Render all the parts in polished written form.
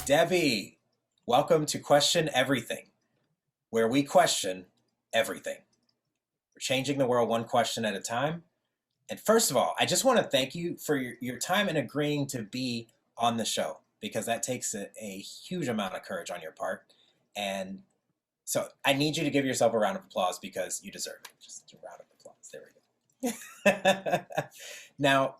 Debbie, welcome to Question Everything, where we question everything. We're changing the world one question at a time. And first of all, I just want to thank you for your time and agreeing to be on the show, because that takes a huge amount of courage on your part. And so I need you to give yourself a round of applause because you deserve it. Just a round of applause. There we go. Now,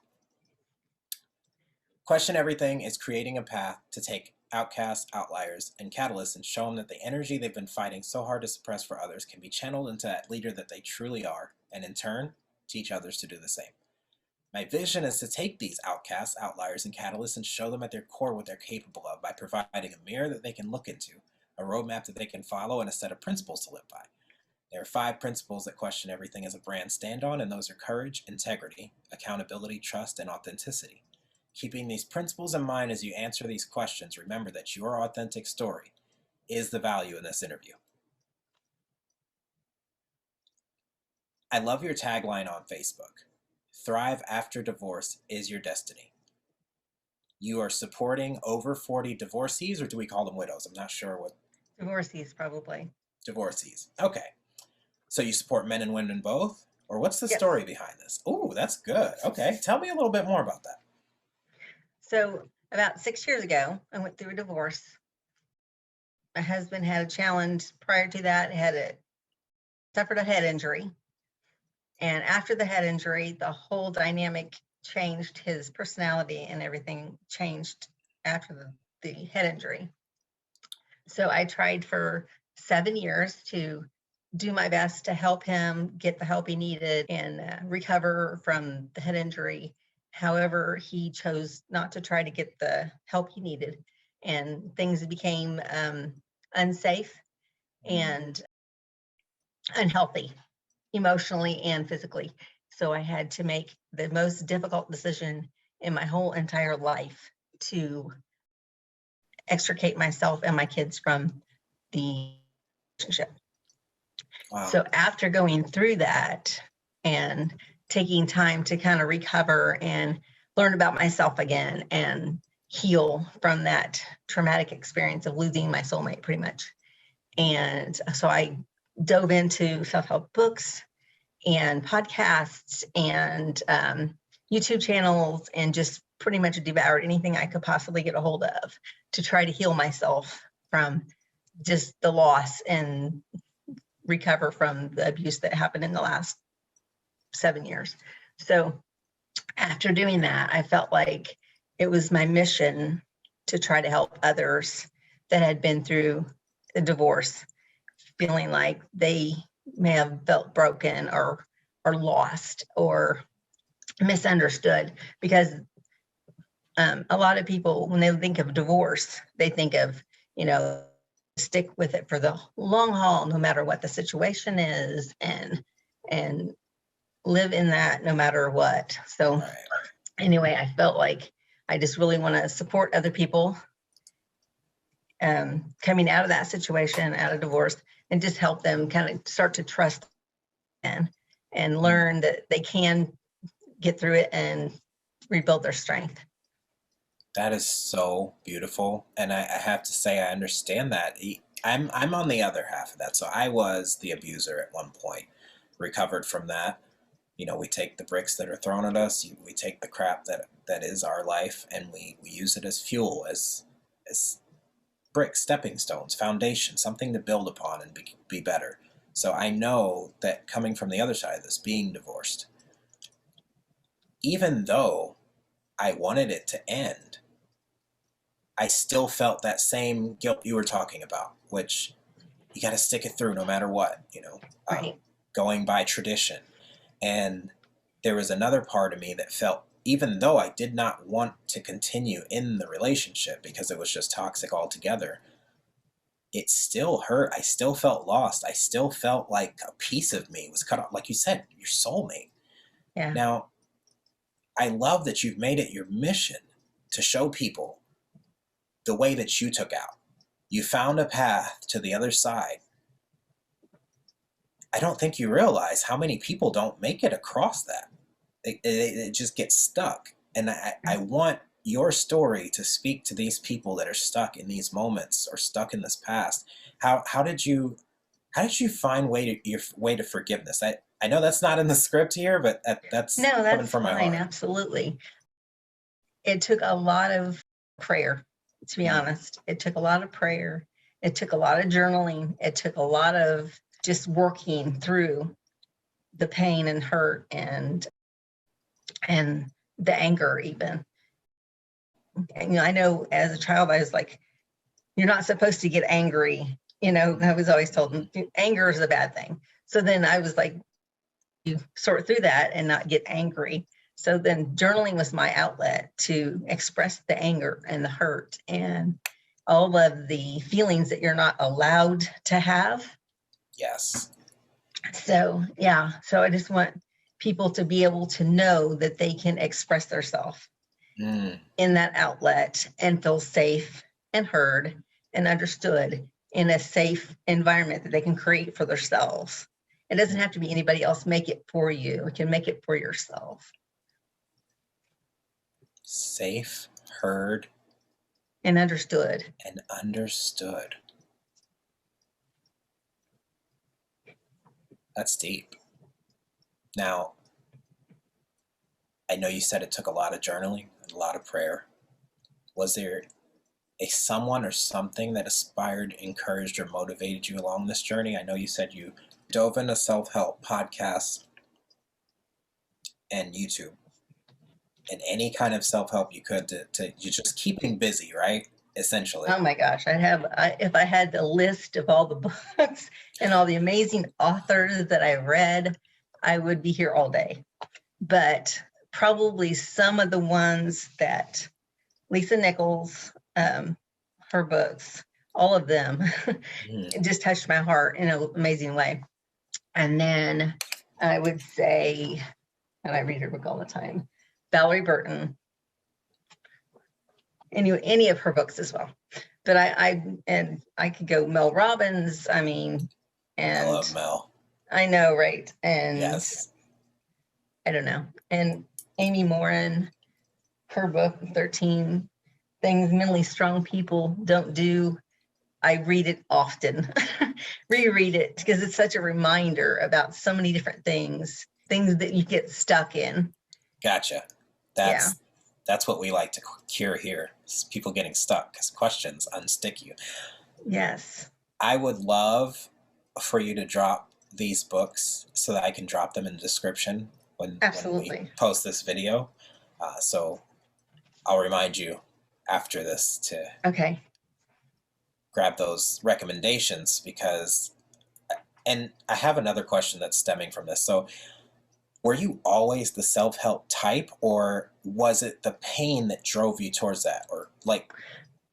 Question Everything is creating a path to take outcasts, outliers, and catalysts and show them that the energy they've been fighting so hard to suppress for others can be channeled into that leader that they truly are, and in turn, teach others to do the same. My vision is to take these outcasts, outliers, and catalysts and show them at their core what they're capable of by providing a mirror that they can look into, a roadmap that they can follow, and a set of principles to live by. There are 5 principles that Question Everything as a brand stand on, and those are courage, integrity, accountability, trust, and authenticity. Keeping these principles in mind as you answer these questions, remember that your authentic story is the value in this interview. I love your tagline on Facebook. Thrive after divorce is your destiny. You are supporting over 40 divorcees, or do we call them widows? I'm not sure what. Divorcees, probably. Divorcees. Okay. So you support men and women both? Or what's the story behind this? Oh, that's good. Okay. Tell me a little bit more about that. So about 6 years ago, I went through a divorce. My husband had a challenge prior to that, suffered a head injury. And after the head injury, the whole dynamic changed. His personality and everything changed after the head injury. So I tried for 7 years to do my best to help him get the help he needed and recover from the head injury. However, he chose not to try to get the help he needed, and things became unsafe and unhealthy, emotionally and physically. So I had to make the most difficult decision in my whole entire life to extricate myself and my kids from the relationship. Wow. So after going through that and taking time to kind of recover and learn about myself again and heal from that traumatic experience of losing my soulmate, pretty much. And so I dove into self-help books and podcasts and YouTube channels, and just pretty much devoured anything I could possibly get a hold of to try to heal myself from just the loss and recover from the abuse that happened in the last 7 years. So after doing that, I felt like it was my mission to try to help others that had been through a divorce, feeling like they may have felt broken or lost or misunderstood. Because a lot of people, when they think of divorce, they think of, stick with it for the long haul, no matter what the situation is, and live in that no matter what. So anyway, I felt like I just really want to support other people coming out of that situation, out of divorce, and just help them kind of start to trust and learn that they can get through it and rebuild their strength. That is so beautiful. And I have to say, I understand that. I'm on the other half of that. So I was the abuser at one point, recovered from that. We take the bricks that are thrown at us, we take the crap that is our life, and we use it as fuel, as bricks, stepping stones, foundation, something to build upon and be better. So I know that coming from the other side of this, being divorced, even though I wanted it to end, I still felt that same guilt you were talking about, which you got to stick it through no matter what, Right. Going by tradition. And there was another part of me that felt, even though I did not want to continue in the relationship because it was just toxic altogether, it still hurt. I still felt lost. I still felt like a piece of me was cut off. Like you said, your soulmate. Yeah. Now, I love that you've made it your mission to show people the way that you took out. You found a path to the other side. I don't think you realize how many people don't make it across that. It just gets stuck. And I want your story to speak to these people that are stuck in these moments or stuck in this past. How did you find your way to forgiveness? I know that's not in the script here, but that's No, coming that's from my fine. heart. Absolutely. It took a lot of prayer, to be Mm, honest. It took a lot of prayer. It took a lot of journaling. It took a lot of just working through the pain and hurt and the anger even. And, I know as a child, I was like, you're not supposed to get angry. I was always told anger is a bad thing. So then I was like, you sort through that and not get angry. So then journaling was my outlet to express the anger and the hurt and all of the feelings that you're not allowed to have. yes. So, yeah. So I just want people to be able to know that they can express themselves Mm, in that outlet and feel safe and heard and understood in a safe environment that they can create for themselves. It doesn't have to be anybody else make it for you. You can make it for yourself. safe, heard, And understood. and understood. That's deep. Now, I know you said it took a lot of journaling and a lot of prayer. Was there a someone or something that inspired, encouraged, or motivated you along this journey? I know you said you dove into self-help podcasts and YouTube and any kind of self-help you could to you just keeping busy, right? Essentially. Oh my gosh, if I had the list of all the books and all the amazing authors that I read, I would be here all day. But probably some of the ones that Lisa Nichols, her books, all of them Mm, just touched my heart in an amazing way. And then I would say, and I read her book all the time, Valerie Burton, any of her books as well. But I could go Mel Robbins. I mean, I and love Mel. I know, right? And Yes. I don't know. And Amy Morin, her book, 13 Things Mentally Strong People Don't Do. I read it often, reread it because it's such a reminder about so many different things that you get stuck in. Gotcha. Yeah. That's what we like to cure here. Is people getting stuck because questions unstick you. Yes. I would love for you to drop these books so that I can drop them in the description when we Absolutely. post this video. So I'll remind you after this to Okay. grab those recommendations because, and I have another question that's stemming from this. So were you always the self-help type, or was it the pain that drove you towards that? Or like,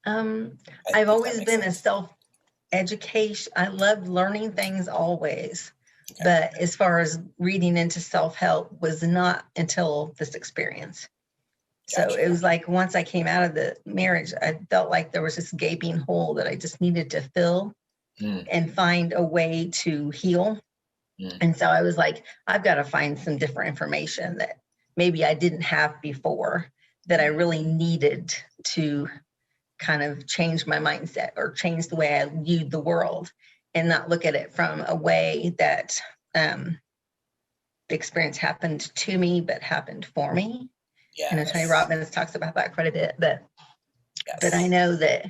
I've if that always makes been a sense. self-education. I love learning things always. Okay. But as far as reading into self-help was not until this experience. So Gotcha. it was like once I came out of the marriage, I felt like there was this gaping hole that I just needed to fill Mm, and find a way to heal. mm, And so I was like, I've got to find some different information that maybe I didn't have before that I mm. really needed to kind of change my mindset or change the way I viewed the world and not look at it from a way that the experience happened to me, but happened for me. And Tony Yes. Robbins talks about that quite a bit, but I Yes. know that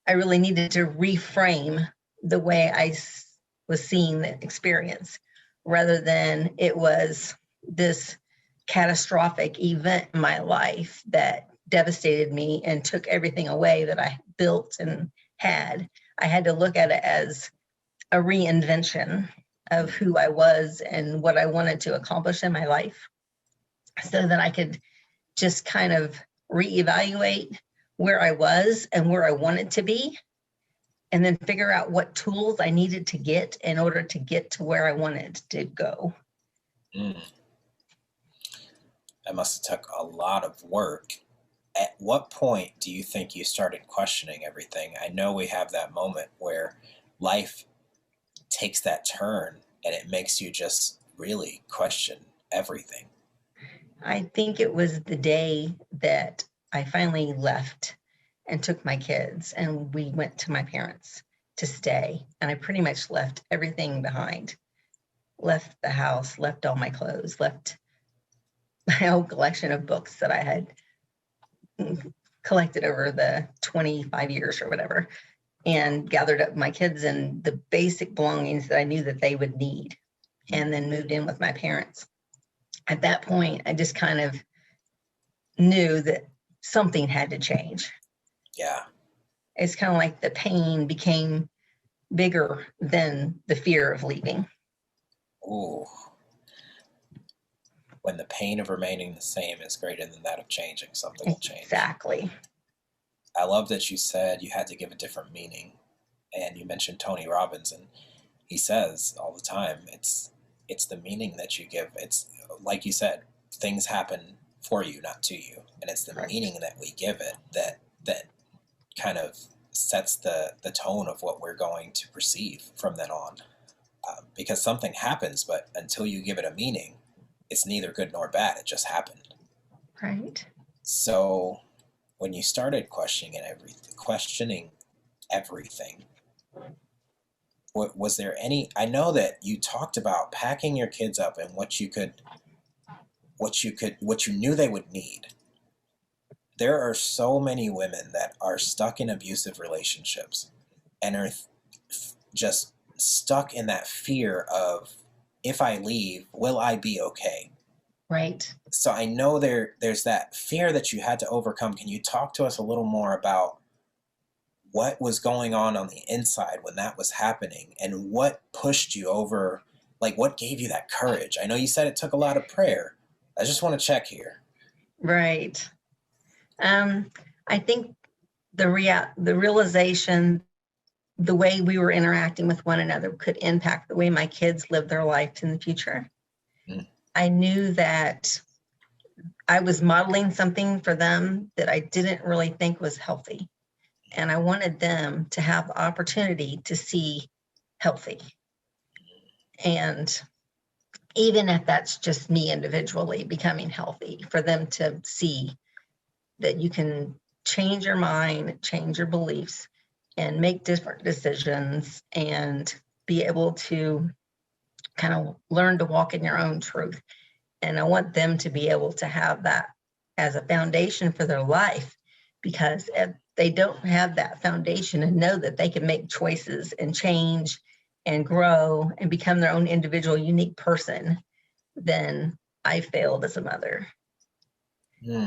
I really needed to reframe the way I was seeing the experience rather than it was this catastrophic event in my life that devastated me and took everything away that I built and had. I had to look at it as a reinvention of who I was and what I wanted to accomplish in my life so that I could just kind of reevaluate where I was and where I wanted to be, and then figure out what tools I needed to get in order to get to where I wanted to go. Mm. That must have took a lot of work. At what point do you think you started questioning everything? I know we have that moment where life takes that turn and it makes you just really question everything. I think it was the day that I finally left and took my kids, and we went to my parents to stay. And I pretty much left everything behind. Left the house, left all my clothes, left my whole collection of books that I had collected over the 25 years or whatever, and gathered up my kids and the basic belongings that I knew that they would need, and then moved in with my parents. At that point, I just kind of knew that something had to change. Yeah. It's kind of like the pain became bigger than the fear of leaving. Ooh. When the pain of remaining the same is greater than that of changing, something will change. Exactly. I love that you said you had to give a different meaning. And you mentioned Tony Robbins, and he says all the time, it's the meaning that you give. It's like you said, things happen for you, not to you. And it's the Correct. meaning that we give it that kind of sets the tone of what we're going to perceive from then on. Because something happens, but until you give it a meaning, it's neither good nor bad. It just happened. Right. So when you started questioning everything, was there any? I know that you talked about packing your kids up and what you knew they would need. There are so many women that are stuck in abusive relationships and are just stuck in that fear of, if I leave, will I be okay? Right. So I know there's that fear that you had to overcome. Can you talk to us a little more about what was going on the inside when that was happening, and what pushed you over? Like, what gave you that courage? I know you said it took a lot of prayer. I just want to check here. Right. I think the realization, the way we were interacting with one another could impact the way my kids live their life in the future. Mm. I knew that I was modeling something for them that I didn't really think was healthy. And I wanted them to have the opportunity to see healthy. And even if that's just me individually becoming healthy, for them to see that you can change your mind, change your beliefs, and make different decisions, and be able to kind of learn to walk in your own truth. And I want them to be able to have that as a foundation for their life, because if they don't have that foundation and know that they can make choices and change and grow and become their own individual, unique person, then I failed as a mother.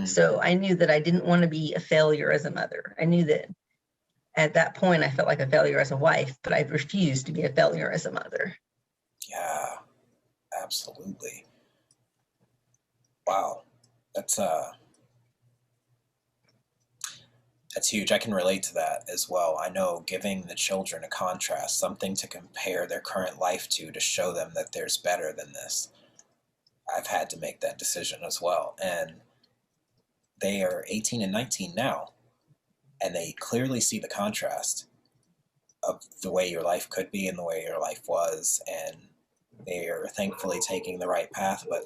So I knew that I didn't want to be a failure as a mother. I knew that at that point I felt like a failure as a wife, but I refused to be a failure as a mother. Yeah, absolutely. Wow. That's huge. I can relate to that as well. I know giving the children a contrast, something to compare their current life to show them that there's better than this. I've had to make that decision as well. And they are 18 and 19 now, and they clearly see the contrast of the way your life could be and the way your life was, and they are thankfully taking the right path. But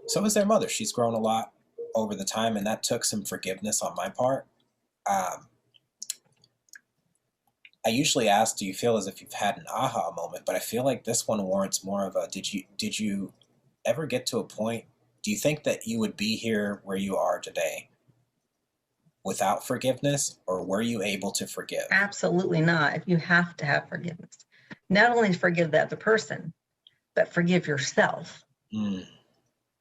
so is their mother. She's grown a lot over the time, and that took some forgiveness on my part. I usually ask, do you feel as if you've had an aha moment? But I feel like this one warrants more of a, did you ever get to a point, do you think that you would be here where you are today without forgiveness, or were you able to forgive? Absolutely not. You have to have forgiveness. Not only forgive the other person, but forgive yourself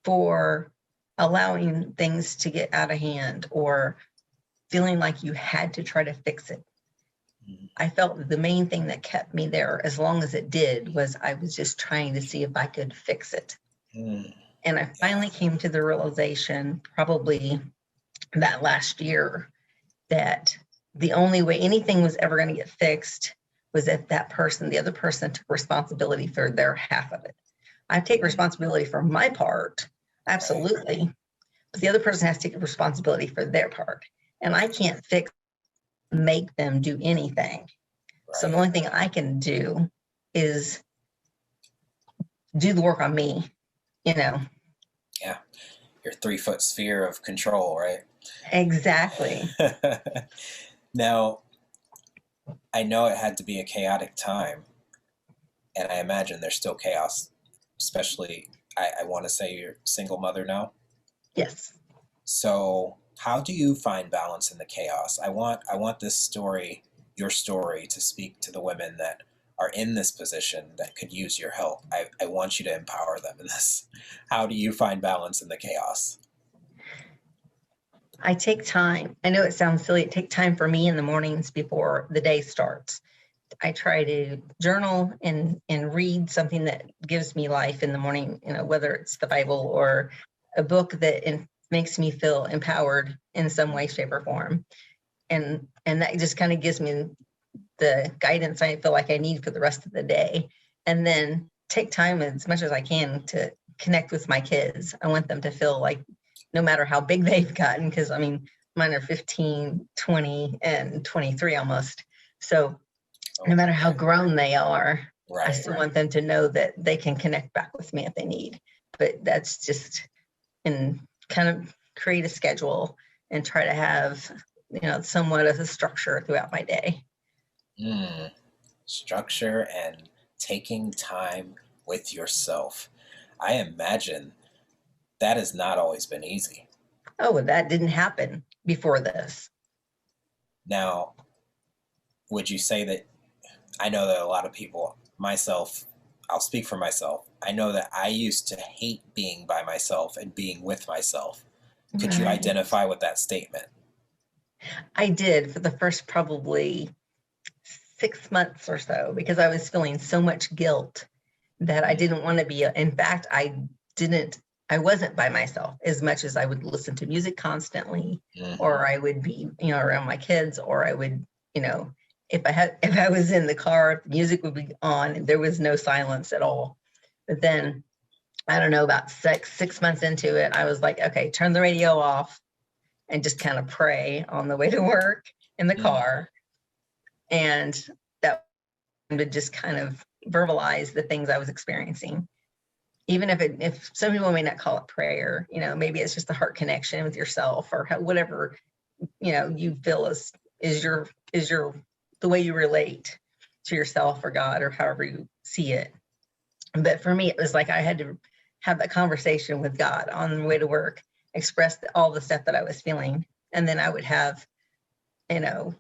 for allowing things to get out of hand or feeling like you had to try to fix it. I felt that the main thing that kept me there, as long as it did, was I was just trying to see if I could fix it. And I finally came to the realization, probably that last year, that the only way anything was ever going to get fixed was if that person, the other person, took responsibility for their half of it. I take responsibility for my part, absolutely, but the other person has to take responsibility for their part. And I can't make them do anything. So the only thing I can do is do the work on me, Yeah, your 3-foot sphere of control, right? Exactly. Now, I know it had to be a chaotic time, and I imagine there's still chaos, especially, I want to say you're a single mother now. Yes. So how do you find balance in the chaos? I want this story, your story, to speak to the women that are in this position that could use your help. I want you to empower them in this. How do you find balance in the chaos? I take time. I know it sounds silly. I take time for me in the mornings before the day starts. I try to journal and read something that gives me life in the morning, whether it's the Bible or a book that makes me feel empowered in some way, shape, or form. And that just kind of gives me the guidance I feel like I need for the rest of the day. And then take time as much as I can to connect with my kids. I want them to feel like no matter how big they've gotten, because I mean, mine are 15, 20, and 23 almost. So no matter how grown they are, I still want them to know that they can connect back with me if they need. But that's just, and kind of create a schedule and try to have, somewhat of a structure throughout my day. Structure and taking time with yourself. I imagine that has not always been easy. Oh, that didn't happen before this. Now, would you say that, I know that a lot of people, myself, I'll speak for myself. I know that I used to hate being by myself and being with myself. Could you identify with that statement? I did for the first probably 6 months or so, because I was feeling so much guilt that I didn't want to be. In fact, I wasn't by myself as much as I would listen to music constantly, or I would be, around my kids, or I would, if I was in the car, the music would be on and there was no silence at all. But then, I don't know, about 6 months into it, I was like, okay, turn the radio off and just kind of pray on the way to work in the car. And that would just kind of verbalize the things I was experiencing. Even if some people may not call it prayer, maybe it's just the heart connection with yourself, or whatever, you feel is your the way you relate to yourself or God, or however you see it. But for me, it was like I had to have that conversation with God on the way to work, express all the stuff that I was feeling. And then I would have, kind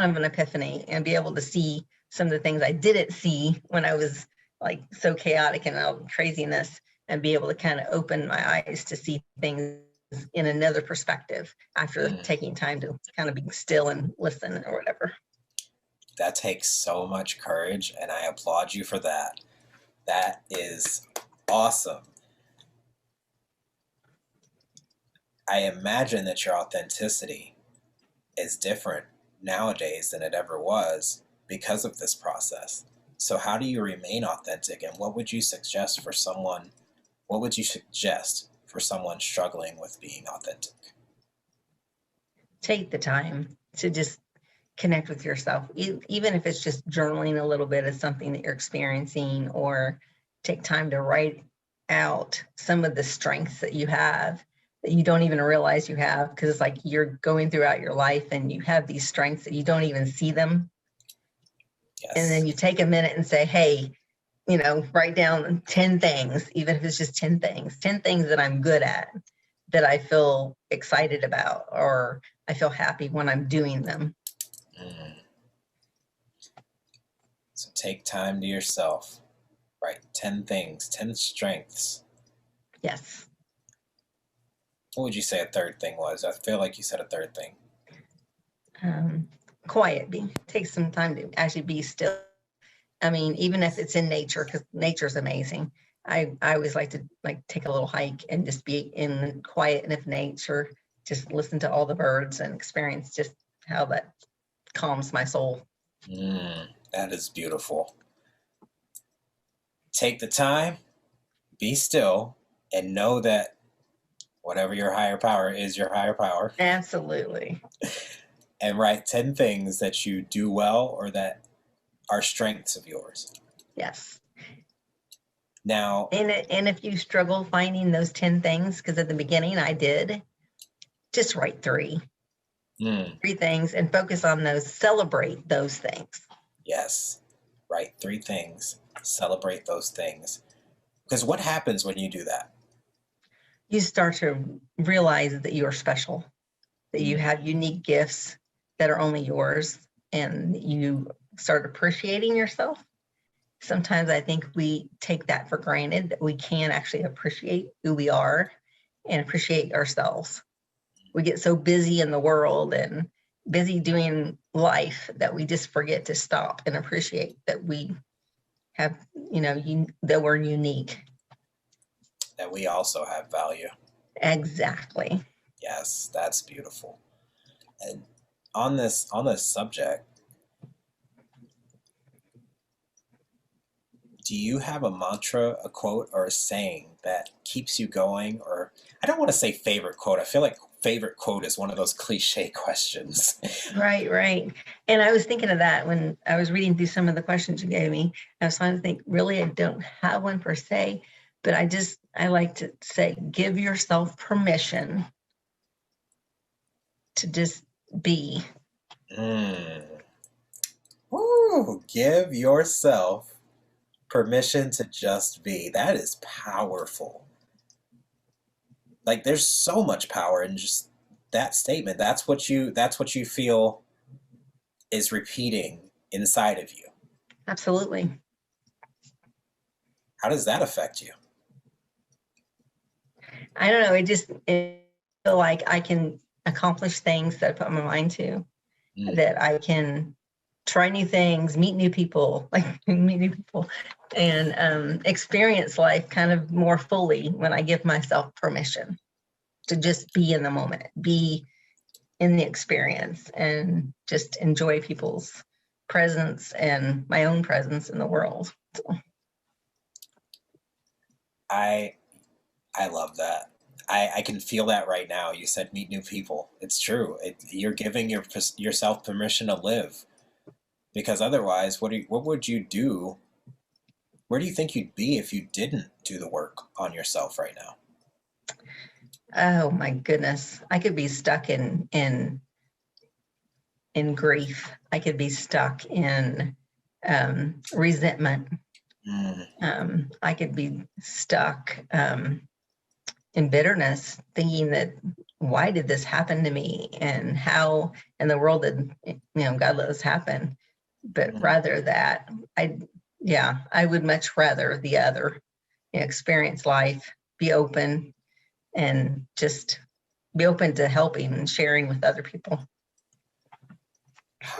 of an epiphany and be able to see some of the things I didn't see when I was like so chaotic and all craziness, and be able to kind of open my eyes to see things in another perspective after taking time to kind of be still and listen or whatever. That takes so much courage, and I applaud you for that. That is awesome. I imagine that your authenticity is different nowadays than it ever was because of this process. So how do you remain authentic, and what would you suggest for someone struggling with being authentic? Take the time to just connect with yourself, even if it's just journaling a little bit of something that you're experiencing, or take time to write out some of the strengths that you have that you don't even realize you have, because it's like you're going throughout your life and you have these strengths that you don't even see them. Yes. And then you take a minute and say, hey, write down 10 things, even if it's just 10 things that I'm good at, that I feel excited about, or I feel happy when I'm doing them. So take time to yourself. Write 10 things, 10 strengths. Yes. What would you say a third thing was? I feel like you said a third thing. Quiet. Take some time to actually be still. I mean, even if it's in nature, because nature's amazing. I always like to take a little hike and just be in quiet and of nature, just listen to all the birds and experience just how that calms my soul. That is beautiful. Take the time, be still, and know that whatever your higher power is, your higher power. Absolutely. And write 10 things that you do well or that are strengths of yours. Yes. Now, And if you struggle finding those 10 things, because at the beginning I did, just write mm, three things and focus on those, celebrate those things. yes, write 3 things, celebrate those things. Because what happens when you do that? You start to realize that you're special, that you Mm, have unique gifts that are only yours, and you start appreciating yourself. Sometimes I think we take that for granted, that we can actually appreciate who we are and appreciate ourselves. We get so busy in the world and busy doing life that we just forget to stop and appreciate that we have, that we're unique. that we also have value. Exactly. Yes, that's beautiful. And on this subject, do you have a mantra, a quote, or a saying that keeps you going? Or I don't want to say favorite quote. I feel like favorite quote is one of those cliche questions. Right, right. And I was thinking of that when I was reading through some of the questions you gave me. I was trying to think, really, I don't have one per se, but I like to say, give yourself permission to just be. Mm. Ooh, give yourself permission to just be. That is powerful. Like there's so much power in just that statement. That's what you feel is repeating inside of you. Absolutely. How does that affect you? I don't know. It feel like I can accomplish things that I put my mind to, Mm. that I can try new things, meet new people, like meet new people, and experience life kind of more fully when I give myself permission to just be in the moment, be in the experience, and just enjoy people's presence and my own presence in the world. So, I I love that. I can feel that right now. You said meet new people. It's true. You're giving yourself permission to live because otherwise, what would you do? Where do you think you'd be if you didn't do the work on yourself right now? oh my goodness, I could be stuck in grief. I could be stuck in resentment. Mm, I could be stuck in bitterness, thinking that why did this happen to me, and how in the world did God let this happen. But mm. rather that I, yeah, I would much rather the other, experience life, be open, and just be open to helping and sharing with other people.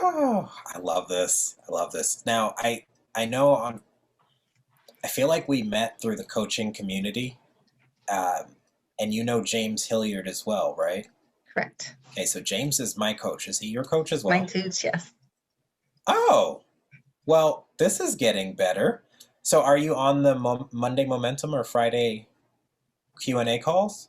Oh, I love this. I love this. Now, I know I feel like we met through the coaching community, and you know James Hilliard as well, right? Correct. Okay, so James is my coach. Is he your coach as Mine well? too. Yes. Oh, well, this is getting better. So, are you on the Monday Momentum or Friday Q&A calls?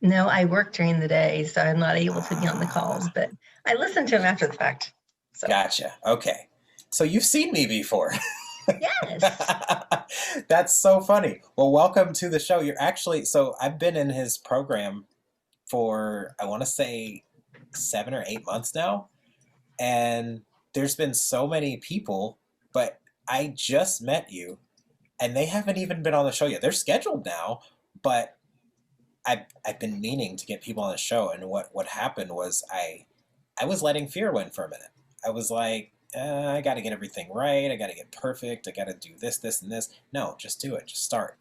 No, I work during the day, so I'm not able to be on the calls, Ah, but I listen to them after the fact. So, gotcha. Okay. So you've seen me before. yes. That's so funny. Well, welcome to the show. You're actually, so I've been in his program for, I want to say 7 or 8 months now. And there's been so many people, but I just met you and they haven't even been on the show yet. They're scheduled now, but I've been meaning to get people on the show. And what happened was I was letting fear win for a minute. I was like, I got to get everything right. I got to get perfect. I got to do this, this, and this. No, just do it. Just start.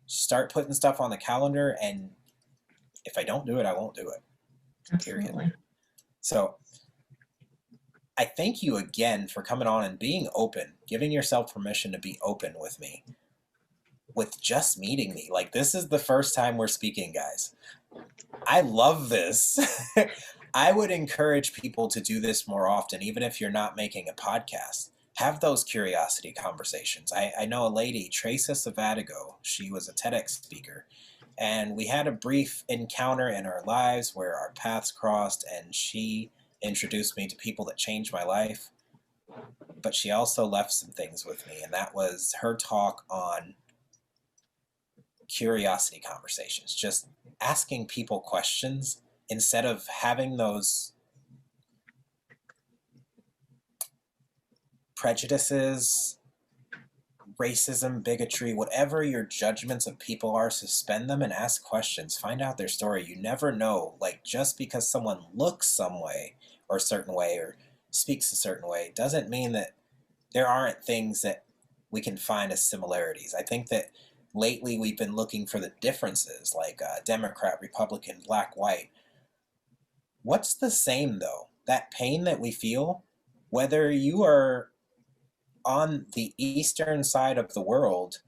Start putting stuff on the calendar. And if I don't do it, I won't do it. Period. Absolutely. So I thank you again for coming on and being open, giving yourself permission to be open with me, with just meeting me. Like, this is the first time we're speaking, guys. I love this. I would encourage people to do this more often, even if you're not making a podcast. Have those curiosity conversations. I know a lady, Teresa Savatigo, she was a TEDx speaker, and we had a brief encounter in our lives where our paths crossed, and she introduced me to people that changed my life. But she also left some things with me, and that was her talk on curiosity conversations, just asking people questions instead of having those prejudices, racism, bigotry, whatever your judgments of people are, suspend them and ask questions. Find out their story. You never know. Like, just because someone looks some way or a certain way or speaks a certain way doesn't mean that there aren't things that we can find as similarities. I think that lately we've been looking for the differences, like Democrat, Republican, black, white. What's the same, though? That pain that we feel, whether you are on the eastern side of the world,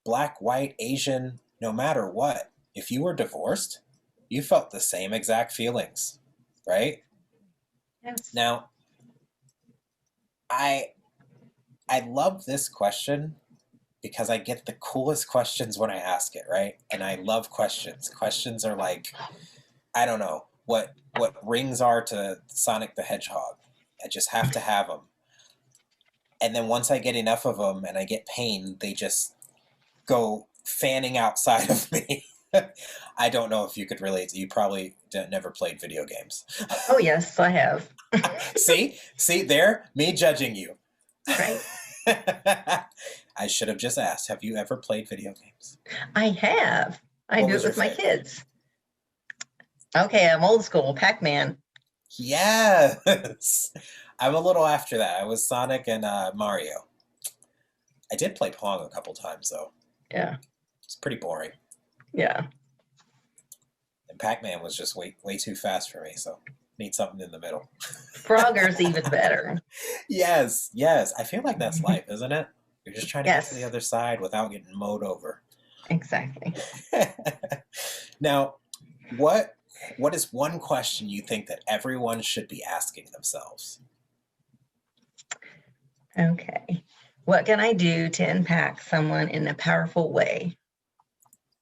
black, white, Asian, no matter what, if you were divorced, you felt the same exact feelings, right? Yes. Now, I love this question because I get the coolest questions when I ask it, right? And I love questions. Questions are like, I don't know what rings are to Sonic the Hedgehog. I just have to have them. And then once I get enough of them and I get pain, they just go fanning outside of me. I don't know if you could relate. You probably never played video games. Oh, yes, I have. See, there, me judging you. Right. I should have just asked, have you ever played video games? I have. I What do was it with your my favorite? kids. Okay, I'm old school, Pac-Man. Yes. I'm a little after that. I was Sonic and Mario. I did play Pong a couple times, though. Yeah, It's pretty boring. yeah. And Pac-Man was just way too fast for me, so need something in the middle. Frogger's even better. Yes. I feel like that's life, isn't it? You're just trying to get to the Yes, other side without getting mowed over. exactly. Now, what is one question you think that everyone should be asking themselves? Okay. What can I do to impact someone in a powerful way?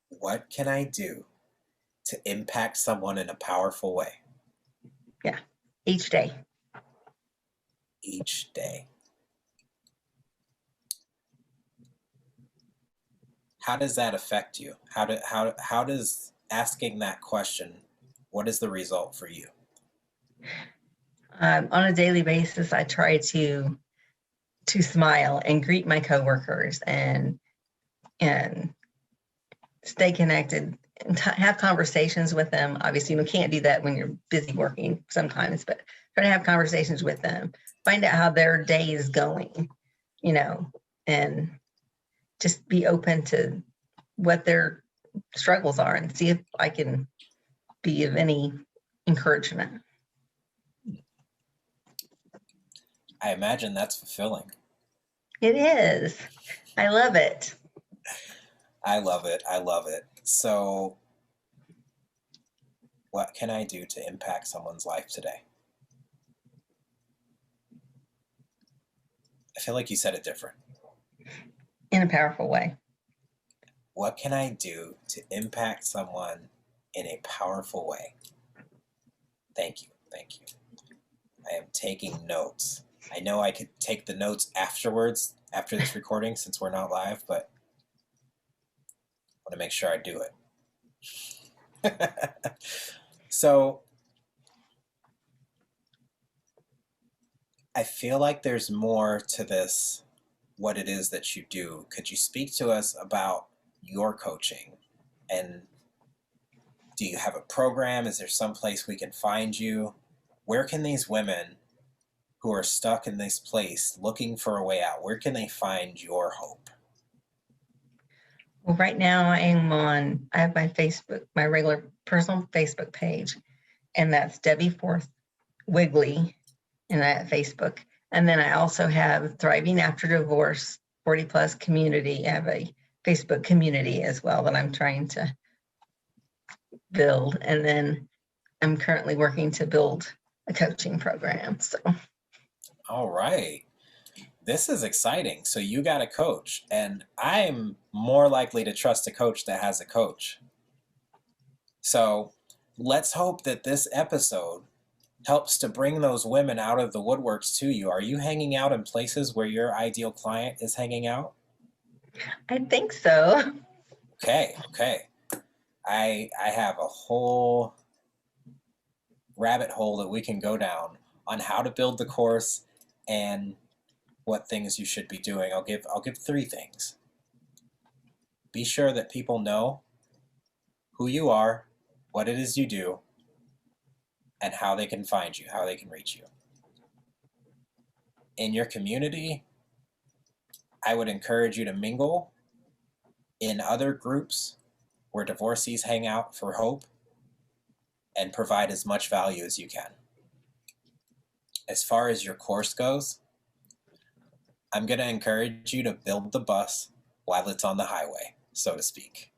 What can I do to impact someone in a powerful way Yeah, each day. each day? How does that affect you? How does asking that question, what is the result for you? On a daily basis, I try to smile and greet my coworkers and stay connected and have conversations with them. Obviously, you can't do that when you're busy working sometimes, but try to have conversations with them, find out how their day is going, and just be open to what their struggles are and see if I can be of any encouragement. I imagine that's fulfilling. It is. I love it. I love it. So, what can I do to impact someone's life today? I feel like you said it different. In a powerful way. What can I do to impact someone in a powerful way? Thank you. I am taking notes. I know I could take the notes afterwards, after this recording, since we're not live, but I want to make sure I do it. So, I feel like there's more to this, what it is that you do. Could you speak to us about your coaching? And do you have a program? Is there some place we can find you? Where can these women who are stuck in this place looking for a way out, where can they find your hope? Well, right now I have my Facebook, my regular personal Facebook page, and that's Debbie Forth Wigley in that Facebook. And then I also have Thriving After Divorce 40 Plus Community. I have a Facebook community as well that I'm trying to build. And then I'm currently working to build a coaching program. So, all right. This is exciting. So you got a coach, and I'm more likely to trust a coach that has a coach. So let's hope that this episode helps to bring those women out of the woodworks to you. Are you hanging out in places where your ideal client is hanging out? I think so. Okay. I have a whole rabbit hole that we can go down on how to build the course and what things you should be doing. I'll give 3 things. Be sure that people know who you are, what it is you do, and how they can find you, how they can reach you. In your community, I would encourage you to mingle in other groups where divorcees hang out for hope and provide as much value as you can. As far as your course goes, I'm going to encourage you to build the bus while it's on the highway, so to speak.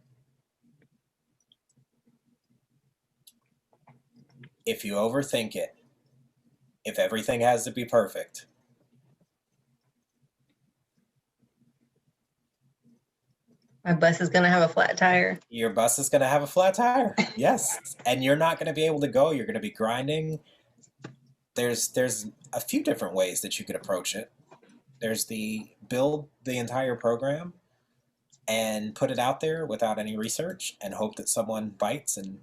If you overthink it, if everything has to be perfect, My bus is going to have a flat tire. your bus is going to have a flat tire. Yes. And you're not going to be able to go. You're going to be grinding. There's a few different ways that you could approach it. There's the build the entire program and put it out there without any research and hope that someone bites and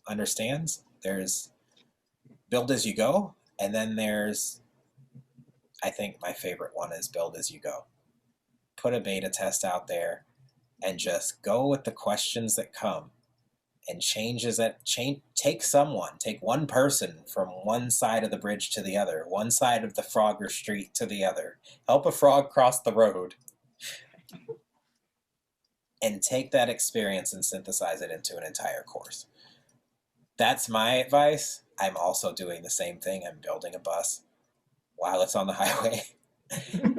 understands. There's build as you go. And then there's, I think my favorite one is build as you go. Put a beta test out there and just go with the questions that come and take one person from one side of the bridge to the other, one side of the Frogger Street to the other, help a frog cross the road, and take that experience and synthesize it into an entire course. That's my advice. I'm also doing the same thing. I'm building a bus while it's on the highway.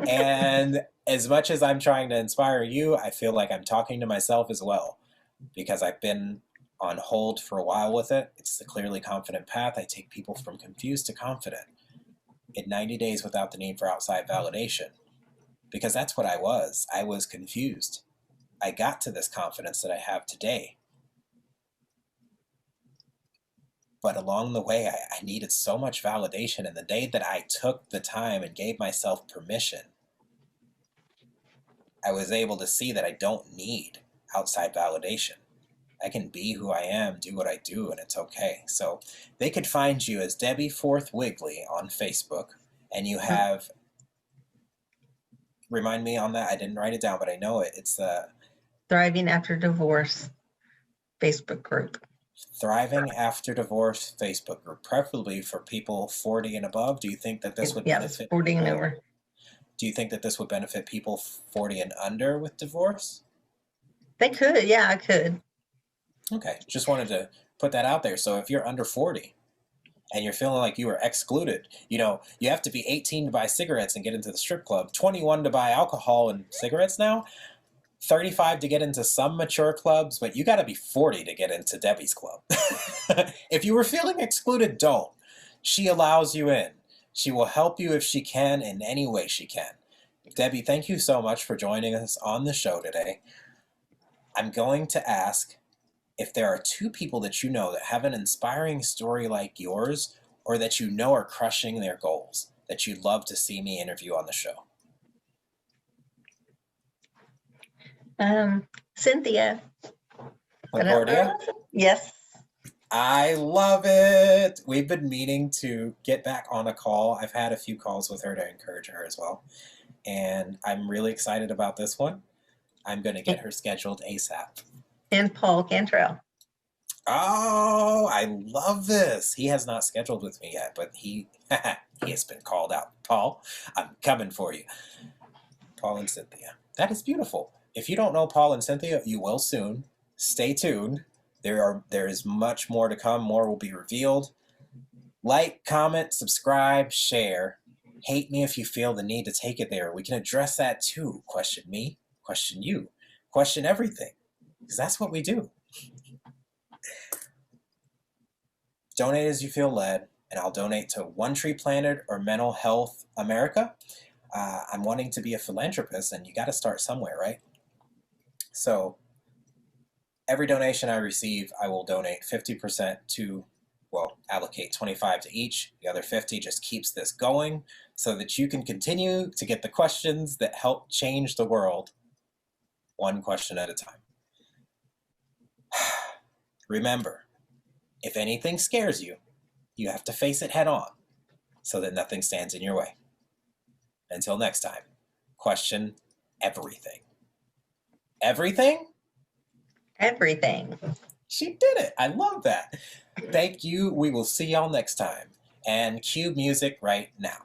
And as much as I'm trying to inspire you, I feel like I'm talking to myself as well, because I've been on hold for a while with it. It's the Clearly Confident path. I take people from confused to confident in 90 days without the need for outside validation, because that's what I was. I was confused. I got to this confidence that I have today. But along the way, I needed so much validation. And the day that I took the time and gave myself permission, I was able to see that I don't need outside validation. I can be who I am, do what I do, and it's okay. So they could find you as Debbie Forth Wigley on Facebook. And you have, remind me on that, I didn't write it down, but I know it. It's the Thriving After Divorce Facebook group. Thriving After Divorce Facebook group, preferably for people 40 and above. Do you think that this would benefit? 40 and over. Do you think that this would benefit people 40 and under with divorce? They could, yeah, I could. Okay, just wanted to put that out there. So if you're under 40 and you're feeling like you are excluded, you have to be 18 to buy cigarettes and get into the strip club, 21 to buy alcohol and cigarettes now, 35 to get into some mature clubs, but you got to be 40 to get into Debbie's club. If you were feeling excluded, don't. She allows you in. She will help you if she can in any way she can. Debbie, thank you so much for joining us on the show today. I'm going to ask if there are 2 people that you know that have an inspiring story like yours, or that you know are crushing their goals, that you'd love to see me interview on the show. Cynthia. LaGuardia? Yes. I love it. We've been meaning to get back on a call. I've had a few calls with her to encourage her as well. And I'm really excited about this one. I'm going to get her scheduled ASAP. And Paul Cantrell. Oh, I love this. He has not scheduled with me yet, but he has been called out. Paul, I'm coming for you. Paul and Cynthia. That is beautiful. If you don't know Paul and Cynthia, you will soon. Stay tuned. There is much more to come. More will be revealed. Like, comment, subscribe, share. Hate me if you feel the need to take it there. We can address that too. Question me, question you, question everything. Because that's what we do. Donate as you feel led, and I'll donate to One Tree Planted or Mental Health America. I'm wanting to be a philanthropist, and you got to start somewhere, right? So every donation I receive, I will donate 50% to, allocate 25 to each. The other 50 just keeps this going so that you can continue to get the questions that help change the world one question at a time. Remember, if anything scares you, you have to face it head on so that nothing stands in your way. Until next time, question everything. Everything? Everything. She did it. I love that. Thank you. We will see y'all next time. And cue music right now.